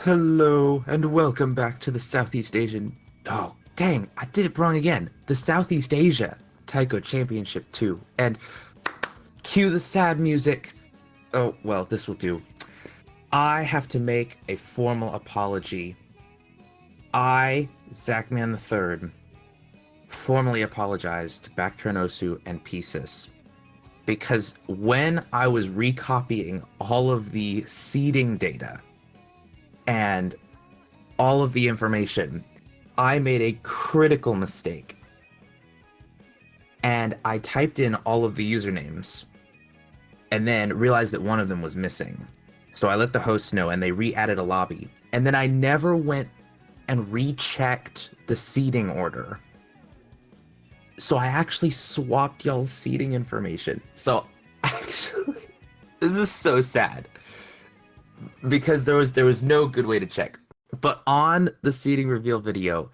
Hello and welcome back to the Southeast Asian. Oh, dang, I did it wrong again. The Southeast Asia Taiko Championship 2. And cue the sad music. Oh, well, this will do. I have to make a formal apology. I, Zachman III, formally apologized to bachtranosu and Piecis because when I was recopying all of the seeding data and all of the information, I made a critical mistake. And I typed in all of the usernames and then realized that one of them was missing. So I let the host know and they re-added a lobby. And then I never went and rechecked the seeding order. So I actually swapped y'all's seeding information. So actually, this is so sad because there was no good way to check. But on the seeding reveal video,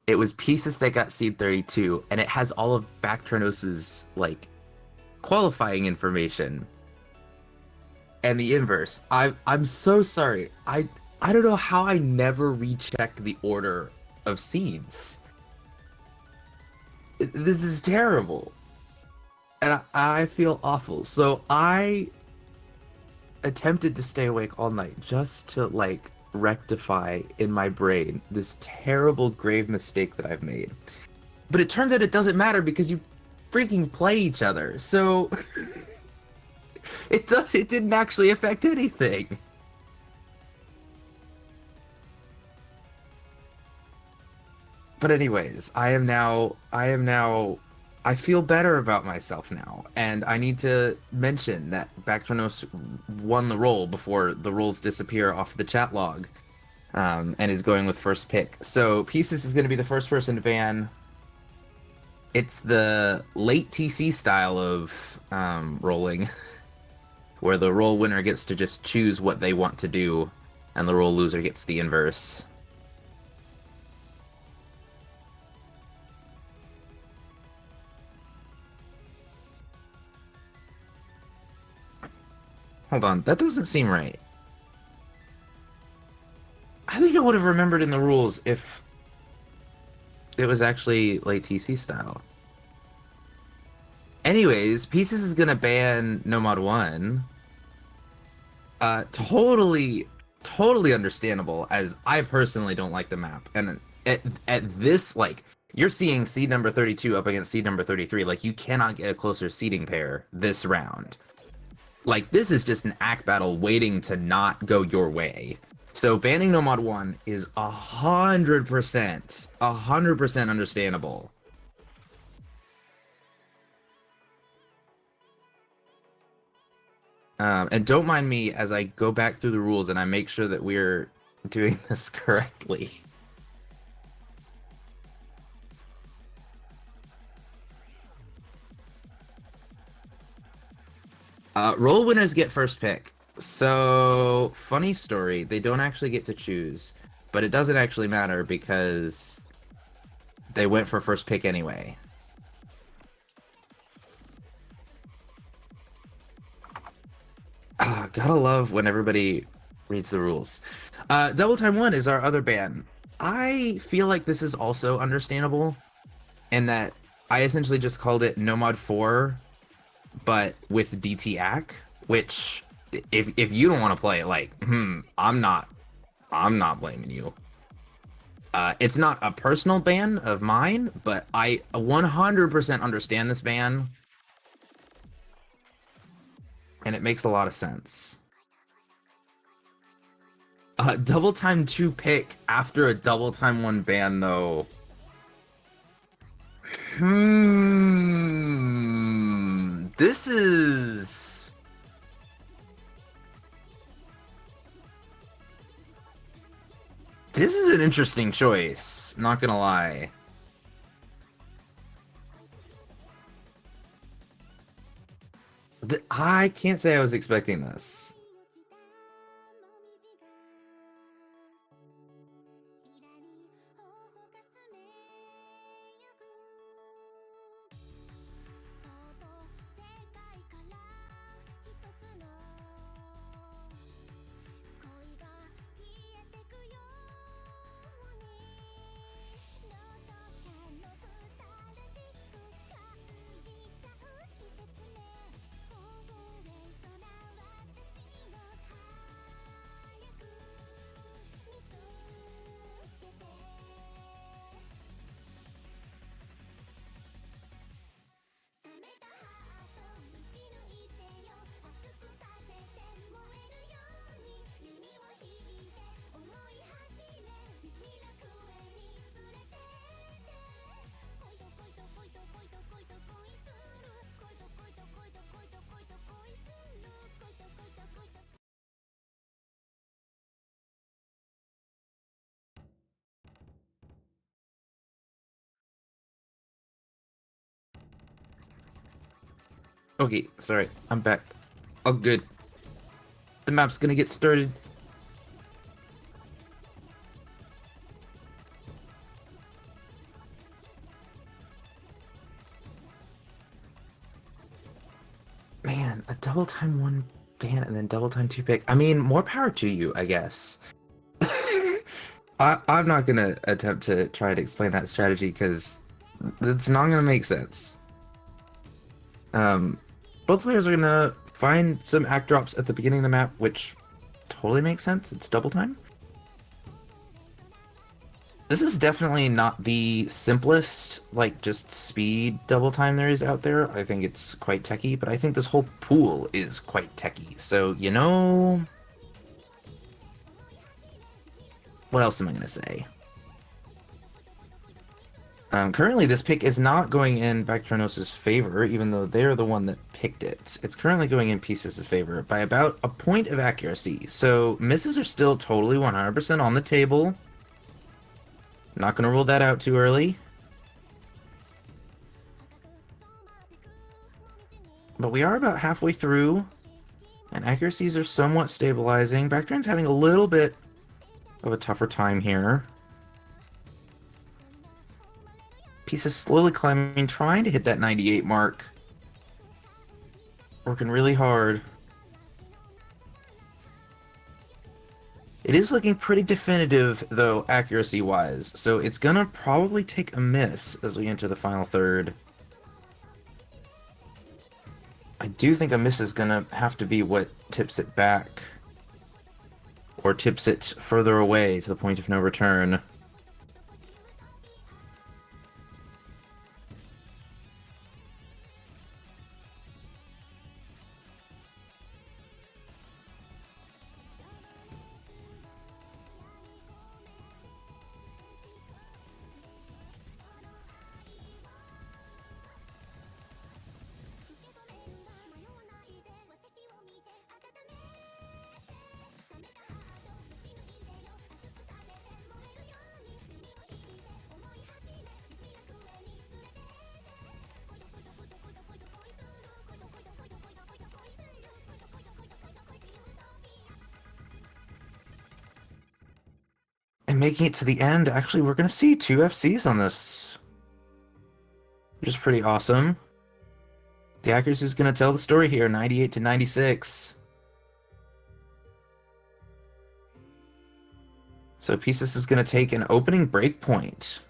it was Pieces that got seed 32, and it has all of bachtranosu's like qualifying information and the inverse. I'm so sorry. I don't know how I never rechecked the order of seeds. This is terrible. And I feel awful. So I attempted to stay awake all night just to like rectify in my brain this terrible grave mistake that I've made. But it turns out it doesn't matter because you freaking play each other. So it didn't actually affect anything. But anyways, I feel better about myself now, and I need to mention that Bactronos won the role before the roles disappear off the chat log, and is going with first pick. So Pieces is going to be the first person to ban. It's the late TC style of rolling, where the role winner gets to just choose what they want to do, and the role loser gets the inverse. Hold on, that doesn't seem right. I think I would have remembered in the rules if it was actually late TC style. Anyways, Pieces is gonna ban Nomad 1. Totally understandable, as I personally don't like the map. And at this, like, you're seeing seed number 32 up against seed number 33. Like, you cannot get a closer seeding pair this round. Like, this is just an act battle waiting to not go your way. So banning Nomad 1 is 100% understandable. And don't mind me as I go back through the rules and I make sure that we're doing this correctly. Role winners get first pick. So, funny story, they don't actually get to choose, but it doesn't actually matter because they went for first pick anyway. Gotta love when everybody reads the rules. Double Time 1 is our other ban. I feel like this is also understandable in that I essentially just called it Nomad 4, but with DT AC, which if you don't want to play it, like, I'm not blaming you. It's not a personal ban of mine, but I 100% understand this ban, and it makes a lot of sense. Double time 2 pick after a double time 1 ban, though. This is... This is an interesting choice, not gonna lie. I can't say I was expecting this. Okay, sorry, I'm back. Oh, good. The map's gonna get started. Man, a double time one ban and then double time two pick. I mean, more power to you, I guess. I'm not gonna attempt to try to explain that strategy because it's not gonna make sense. Um, both players are gonna find some act drops at the beginning of the map, which totally makes sense. It's double time. This is definitely not the simplest, like, just speed double time there is out there. I think it's quite techy, but I think this whole pool is quite techy. So, what else am I gonna say? Currently, this pick is not going in bachtranosu's favor, even though they're the one that picked it. It's currently going in Piecis' favor by about a point of accuracy. So misses are still totally 100% on the table. Not going to rule that out too early. But we are about halfway through, and accuracies are somewhat stabilizing. Bactrian's having a little bit of a tougher time here. Pieces slowly climbing, trying to hit that 98 mark. Working really hard. It is looking pretty definitive, though, accuracy-wise, so it's gonna probably take a miss as we enter the final third. I do think a miss is gonna have to be what tips it back, or tips it further away to the point of no return. And making it to the end, actually, we're gonna see two FCs on this, which is pretty awesome. The accuracy is gonna tell the story here, 98 to 96. So Pieces is gonna take an opening break point.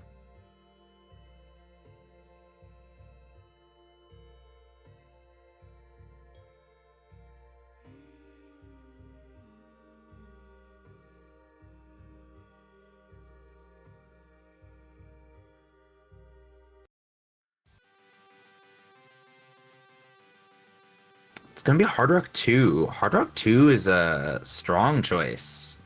It's gonna be Hard Rock 2. Hard Rock 2 is a strong choice.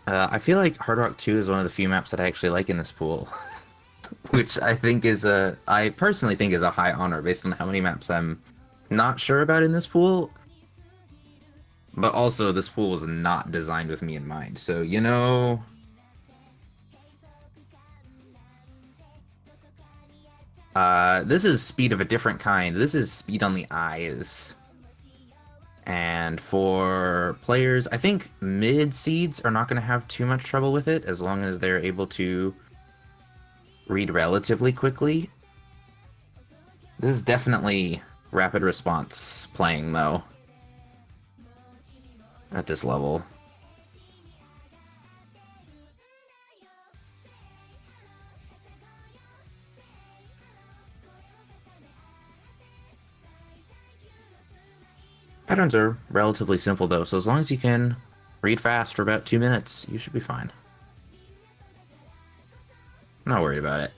I feel like Hard Rock 2 is one of the few maps that I actually like in this pool, which I personally think is a high honor based on how many maps I'm not sure about in this pool, but also this pool was not designed with me in mind. So, this is speed of a different kind. This is speed on the eyes. And for players, I think mid seeds are not going to have too much trouble with it as long as they're able to read relatively quickly. This is definitely rapid response playing, though, at this level. Patterns are relatively simple, though, so as long as you can read fast for about 2 minutes, you should be fine. I'm not worried about it.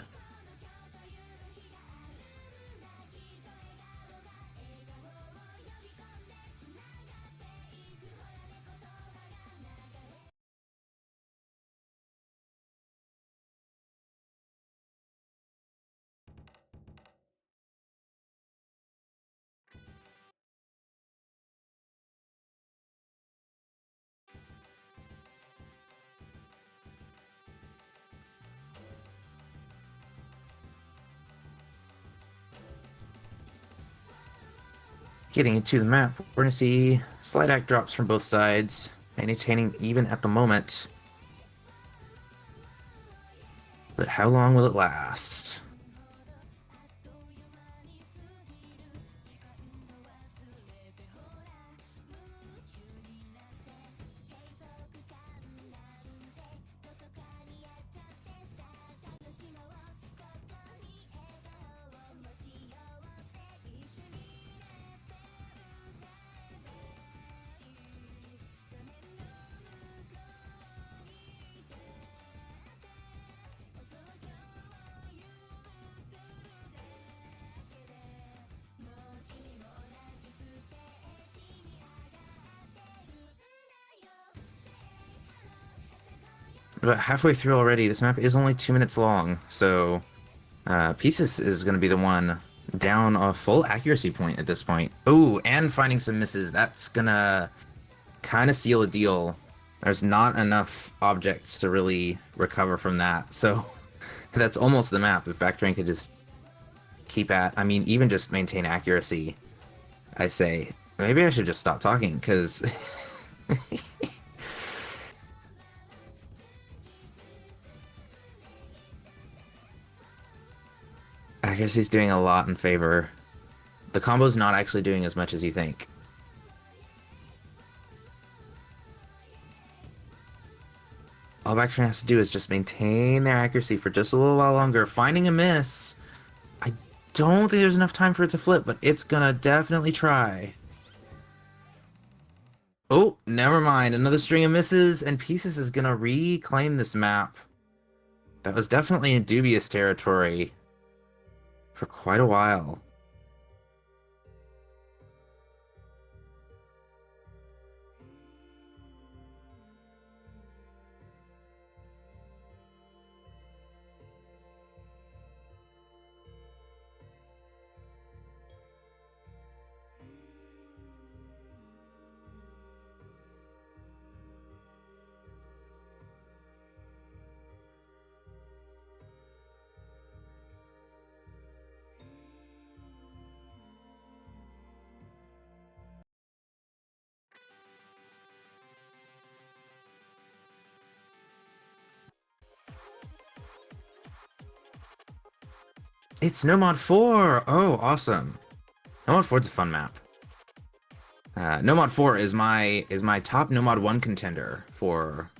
Getting into the map, we're going to see slight act drops from both sides, maintaining even at the moment. But how long will it last? About halfway through already. This map is only 2 minutes long, so Piecis is going to be the one down a full accuracy point at this point. Oh, and finding some misses. That's gonna kind of seal a deal. There's not enough objects to really recover from that, so that's almost the map. If Backtran could just keep at, I mean, even just maintain accuracy, I say. Maybe I should just stop talking, because accuracy's doing a lot in favor. The combo's not actually doing as much as you think. All Backtran has to do is just maintain their accuracy for just a little while longer. Finding a miss. I don't think there's enough time for it to flip, but it's gonna definitely try. Oh, never mind. Another string of misses, and Piecis is gonna reclaim this map. That was definitely in dubious territory for quite a while. It's Nomad 4! Oh, awesome. Nomad 4's a fun map. Nomad 4 is my top Nomad 1 contender for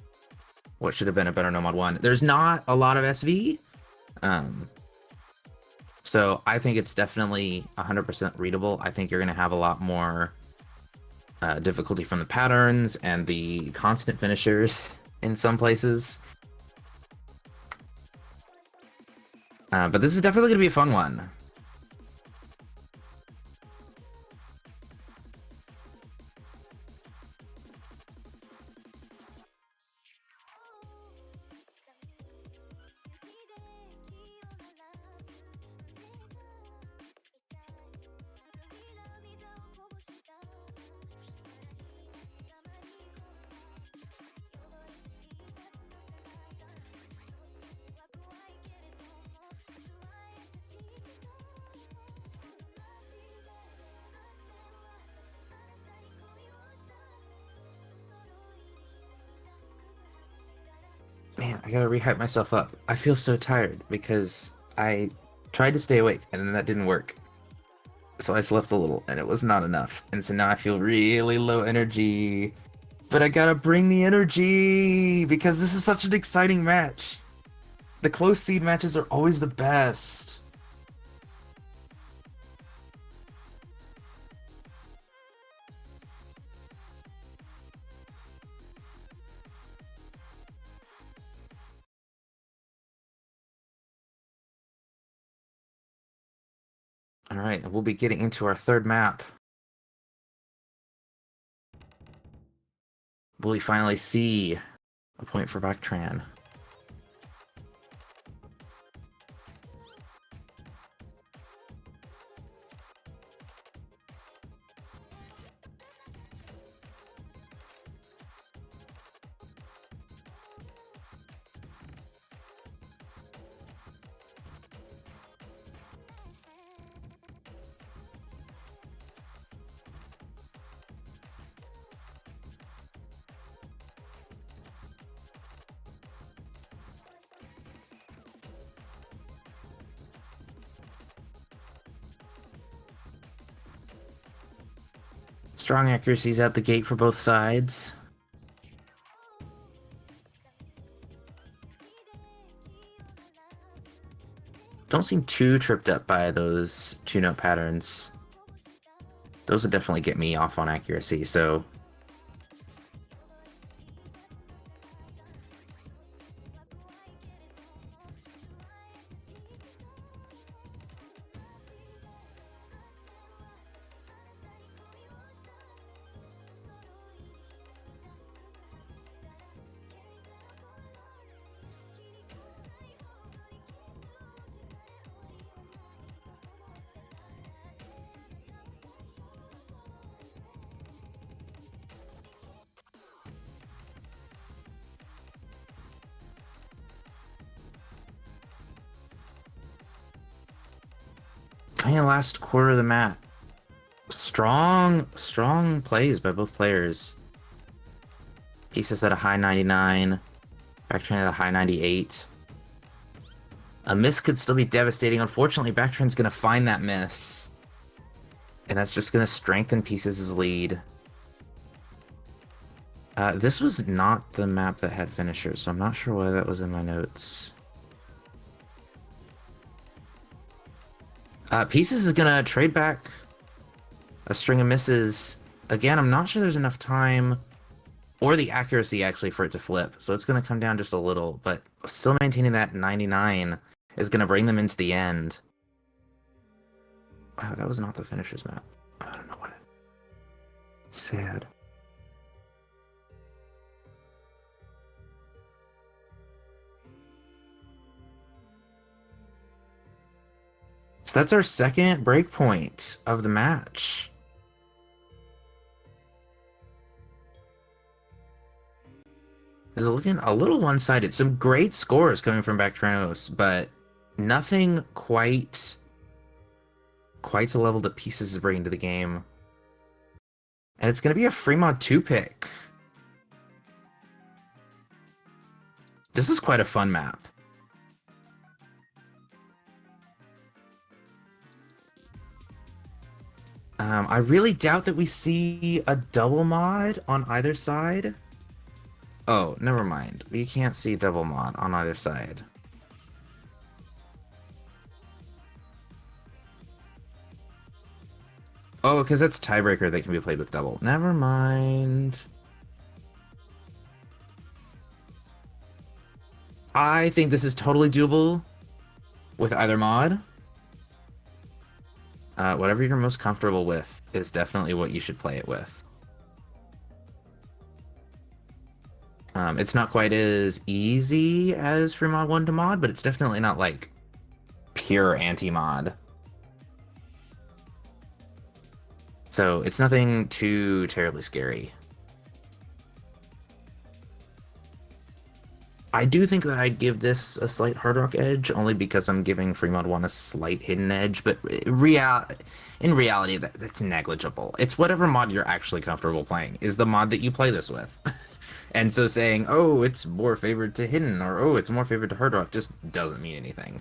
what should have been a better Nomad 1. There's not a lot of SV, so I think it's definitely 100% readable. I think you're going to have a lot more difficulty from the patterns and the constant finishers in some places. But this is definitely going to be a fun one. Man, I gotta rehype myself up. I feel so tired because I tried to stay awake and then that didn't work. So I slept a little and it was not enough. And so now I feel really low energy. But I gotta bring the energy because this is such an exciting match. The close seed matches are always the best. All right, we'll be getting into our third map. Will we finally see a point for Bactran? Strong accuracies out the gate for both sides. Don't seem too tripped up by those two-note patterns. Those would definitely get me off on accuracy, so... Kind of last quarter of the map. Strong plays by both players. Piecis at a high 99. Backtran at a high 98. A miss could still be devastating. Unfortunately, Backtran's going to find that miss. And that's just going to strengthen Piecis' lead. This was not the map that had finishers, so I'm not sure why that was in my notes. Piecis is going to trade back a string of misses. Again, I'm not sure there's enough time or the accuracy actually for it to flip. So it's going to come down just a little, but still maintaining that 99 is going to bring them into the end. Wow, that was not the finishers map. I don't know what. Sad. So that's our second breakpoint of the match. Is looking a little one-sided. Some great scores coming from bachtranosu, but nothing quite to the level that Piecis is bringing to the game. And it's going to be a Fremont 2 pick. This is quite a fun map. I really doubt that we see a double mod on either side. Oh, never mind. We can't see double mod on either side. Oh, because that's tiebreaker that can be played with double. Never mind. I think this is totally doable with either mod. Whatever you're most comfortable with is definitely what you should play it with. It's not quite as easy as free mod 1 to mod, but it's definitely not like pure anti-mod. So it's nothing too terribly scary. I do think that I'd give this a slight Hard Rock edge, only because I'm giving free mod 1 a slight hidden edge, but in reality, that's negligible. It's whatever mod you're actually comfortable playing, is the mod that you play this with. And so saying, oh, it's more favored to hidden, or oh, it's more favored to Hard Rock, just doesn't mean anything.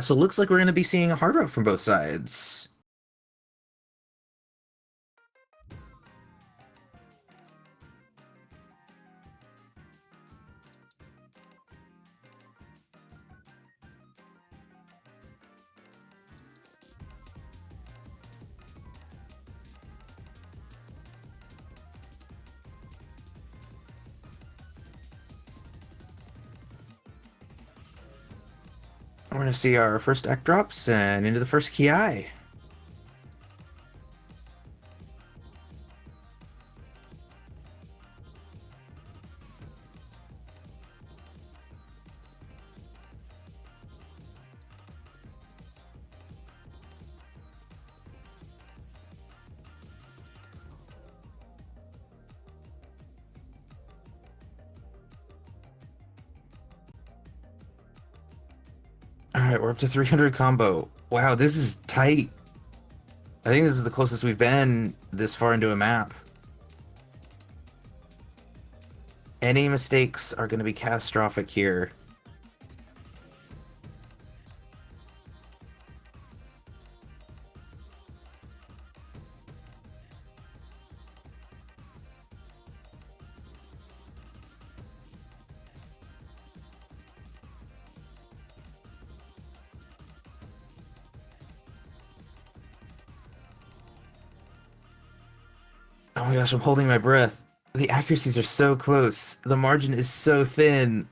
So it looks like we're going to be seeing a Hard Rock from both sides. We're going to see our first deck drops and into the first Ki. All right, we're up to 300 combo. Wow, this is tight. I think this is the closest we've been this far into a map. Any mistakes are going to be catastrophic here. Oh my gosh, I'm holding my breath. The accuracies are so close. The margin is so thin.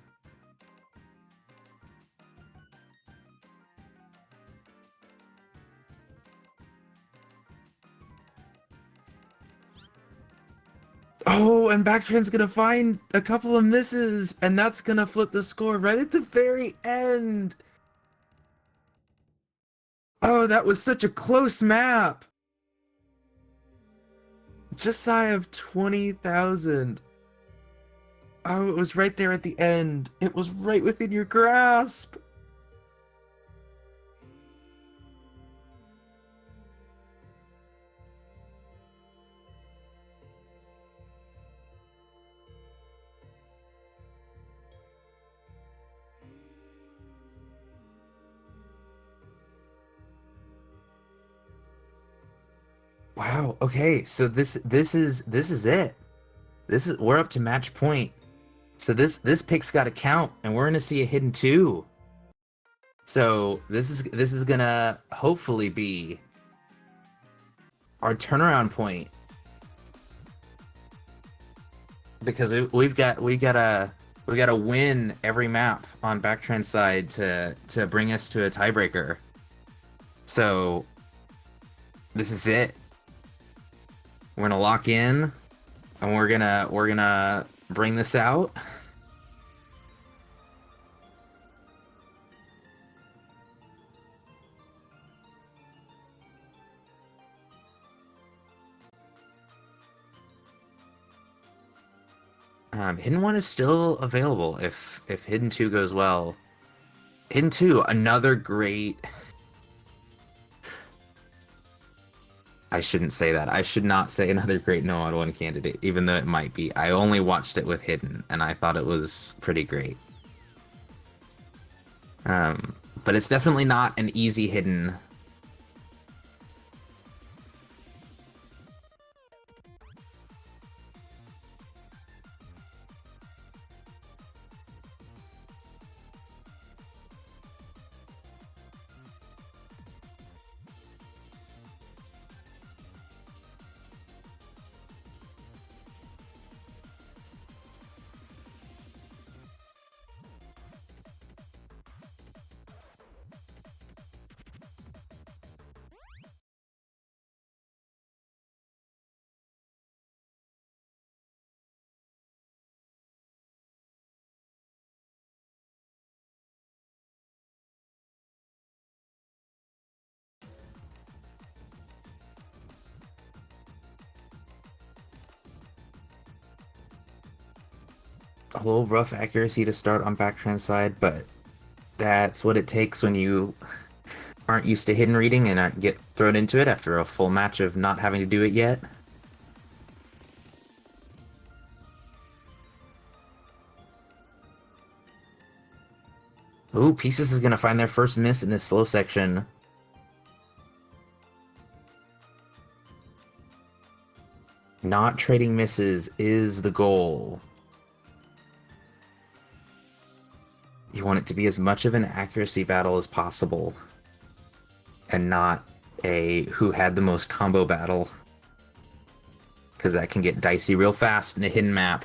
Oh, and Backtran's gonna find a couple of misses, and that's gonna flip the score right at the very end. Oh, that was such a close map. Just shy of 20,000. Oh, it was right there at the end. It was right within your grasp. Wow. Okay, so this is it. This is we're up to match point. So this pick's got to count, and we're gonna see a hidden two. So this is gonna hopefully be our turnaround point because we gotta win every map on Backtrend's side to bring us to a tiebreaker. So this is it. We're gonna lock in, and we're gonna bring this out. Hidden one is still available if Hidden 2 goes well. Hidden 2, another great. I shouldn't say that. I should not say another great no odd one candidate, even though it might be. I only watched it with Hidden, and I thought it was pretty great. But it's definitely not an easy Hidden. A little rough accuracy to start on Backtrend side, but that's what it takes when you aren't used to hidden reading and get thrown into it after a full match of not having to do it yet. Ooh, Pieces is gonna find their first miss in this slow section. Not trading misses is the goal. You want it to be as much of an accuracy battle as possible, and not a who had the most combo battle, because that can get dicey real fast in a hidden map.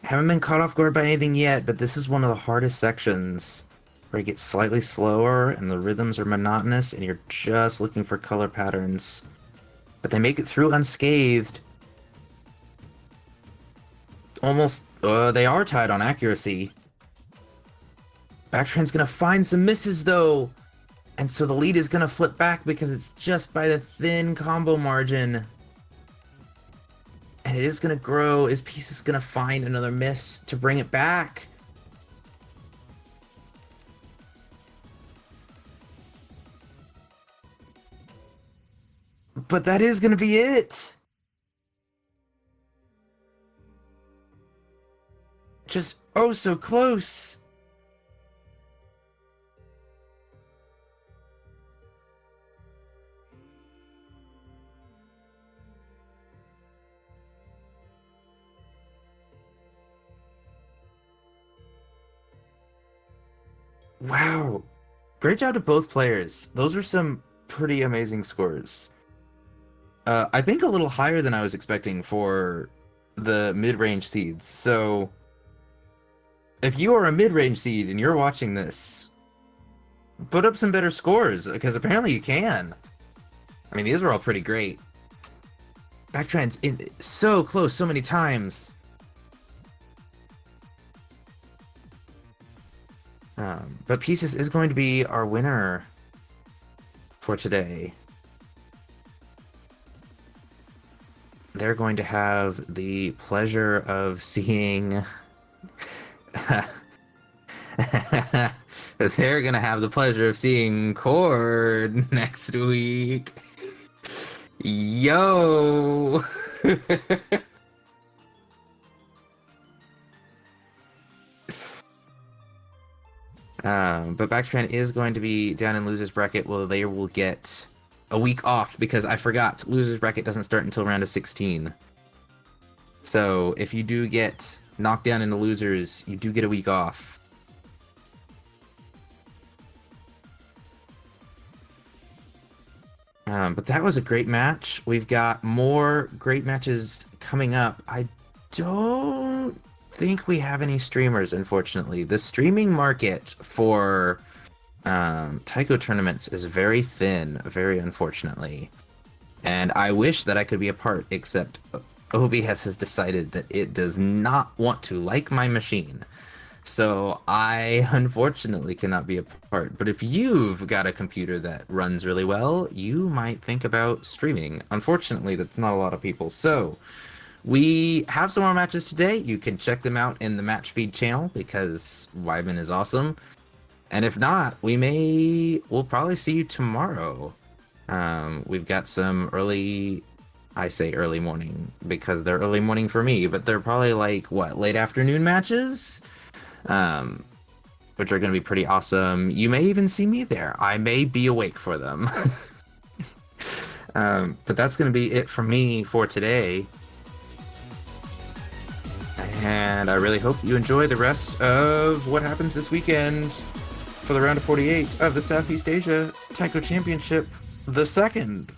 Haven't been caught off guard by anything yet, but this is one of the hardest sections where it gets slightly slower and the rhythms are monotonous and you're just looking for color patterns. But they make it through unscathed. Almost, they are tied on accuracy. Backtran's gonna find some misses though. And so the lead is gonna flip back because it's just by the thin combo margin. And it is gonna grow. Is Piecis gonna find another miss to bring it back? But that is gonna be it. Just oh so close. Wow. Great job to both players. Those are some pretty amazing scores. I think a little higher than I was expecting for the mid-range seeds. So if you are a mid-range seed and you're watching this, put up some better scores because apparently you can. I mean, these were all pretty great. Backtrends in so close so many times. But Piecis is going to be our winner for today. They're going to have the pleasure of seeing... They're going to have the pleasure of seeing Cord next week. Yo! But Backtran is going to be down in loser's bracket. Well, they will get a week off because I forgot loser's bracket doesn't start until round of 16. So if you do get knocked down into losers, you do get a week off. But that was a great match. We've got more great matches coming up. I don't think we have any streamers, unfortunately. The streaming market for Taiko tournaments is very thin, very unfortunately. And I wish that I could be a part, except OBS has decided that it does not want to like my machine. So I unfortunately cannot be a part. But if you've got a computer that runs really well, you might think about streaming. Unfortunately, that's not a lot of people. So we have some more matches today. You can check them out in the match feed channel because Wyman is awesome. And if not, we'll probably see you tomorrow. We've got some early, I say early morning because they're early morning for me, but they're probably like, what, late afternoon matches? Which are going to be pretty awesome. You may even see me there. I may be awake for them. But that's going to be it from me for today. And I really hope you enjoy the rest of what happens this weekend for the round of 48 of the Southeast Asia Taiko Championship, the second.